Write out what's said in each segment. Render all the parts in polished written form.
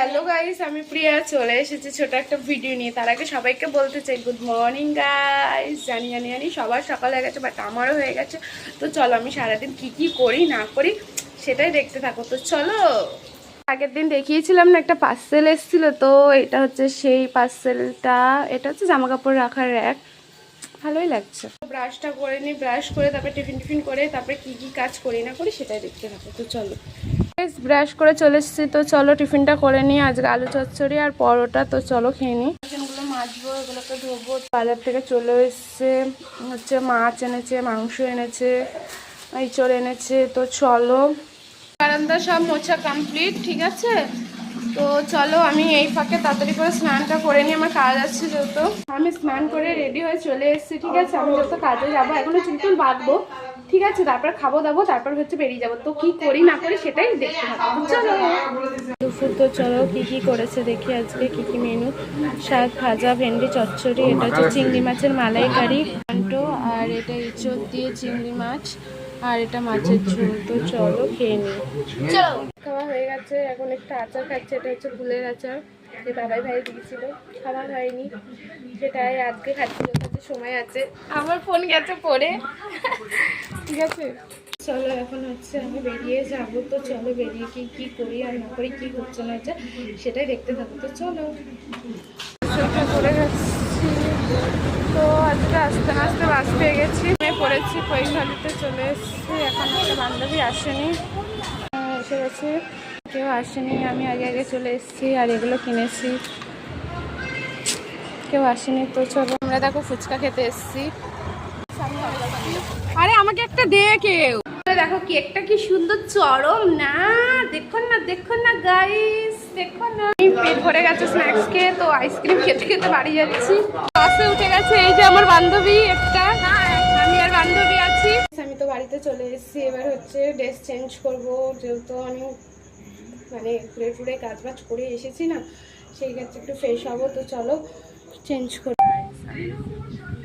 Hello guys, আমি প্রিয়া চলে এসেছি ছোট একটা ভিডিও নিয়ে। তার আগে সবাইকে বলতে চাই গুড মর্নিং গাইস। জানি জানি জানি সবার সকাল হয়ে গেছে, বাট আমারও হয়ে গেছে। তো চলো আমি সারাদিন কি করি না করি সেটাই দেখতে থাকো। তো চলো, আগের দিন দেখিয়েছিলাম না একটা পার্সেল এসেছিল, তো এটা হচ্ছে সেই পার্সেলটা। এটা হচ্ছে জামা কাপড় রাখার র্যাক, ভালোই লাগছে। ব্রাশটা করে নিই, ব্রাশ করে তারপরে টিফিন করে তারপরে কি কাজ করি না করি সেটাই দেখতে থাকো। তো চলো, ব্রাশ করে চলে এসেছি। তো চলো টিফিনটা করে নিই, আজকে আলু চচ্চড়ি আর পরোটা। তো চলো খেয়ে নিই। বাসনগুলো মাজবো, এগুলোকে ধোবো। বাজার থেকে চলে এসছে হচ্ছে মাছ এনেছে, মাংস এনেছে, ইঁচড় এনেছে। তো চলো, বারান্দা সব মোছা কমপ্লিট, ঠিক আছে। তো চলো আমি এই ফাঁকে তাড়াতাড়ি করে স্নানটা করে নিই, আমার কাজ আছে যেহেতু। আমি স্নান করে রেডি হয়ে চলে এসেছি, ঠিক আছে। আমি যত কাজে যাবো, এখনো চুল বাঁধবো, ঠিক আছে। তারপর খাবো দাবো, তারপর হচ্ছে বেরিয়ে যাবো। তো কি করি না করি সেটাই দেখতে থাকবো। চলো দুপুর, তো চলো কি করেছে দেখি আজকে কি মেনু। শাক ভাজা, ভেন্ডি চচ্চড়ি, এটা হচ্ছে চিংড়ি মাছের মালাইকারি ঘন্টো, আর এটা ইঁচড় দিয়ে চিংড়ি মাছ, আর এটা মাছের ঝোল। তো চলো খেয়ে নিই। চলো, খাওয়া হয়ে গেছে, এখন একটা আচার খাচ্ছে। এটা হচ্ছে ফুলের আচার, যে বাবাই ভাই দিয়েছিল, খাওয়া হয়নি, সেটাই আজকে খাচ্ছি। যথাযথ সময় আছে, আমার ফোন গেছে পড়ে, ঠিক আছে। চলো এখন হচ্ছে আমি বেরিয়ে যাবো। তো চলো বেরিয়ে কি করি আর না করি, কি হচ্ছে না হচ্ছে সেটাই দেখতে থাকবো। তো চলো, পড়ে গেছি। তো আজকে আস্তে আস্তে বাস পেয়ে গেছি, পড়েছি কৈখালিতে চলে এসেছি। এখন একটা বান্ধবী আসেনি, এসে গেছে, কেউ আসেনি। আমি আগে চলে এসেছি আর এগুলো কিনেছি, কেউ আসেনি। তো চলো, আমরা দেখো ফুচকা খেতে এসেছি। আরে আমাকে একটা দে কেউ। দেখো কেকটা কি সুন্দর চরম না, দেখুন না গাইস, দেখুন না। পেট ভরে গেছে স্ন্যাক্স খেয়ে, তো আইসক্রিম খেতে খেতে বাড়ি যাচ্ছি। বাসে উঠে গেছে এই যে আমার বান্ধবী একটা, আমি আর বান্ধবী আছি। আমি তো বাড়িতে চলে এসেছি, এবার হচ্ছে ড্রেস চেঞ্জ করবো, যেহেতু আমি মানে ঘুরে কাজ বাজ করে এসেছি না, সেই ক্ষেত্রে একটু ফ্রেশ হবো। তো চলো চেঞ্জ করি।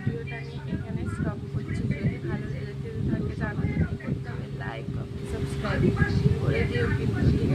ভিডিওটা আমি এখানে স্টপ করছি। যদি ভালো লেগে থাকে জানাতে করতে হবে, লাইক সাবস্ক্রাইব করে দিও কিন্তু, ঠিক আছে।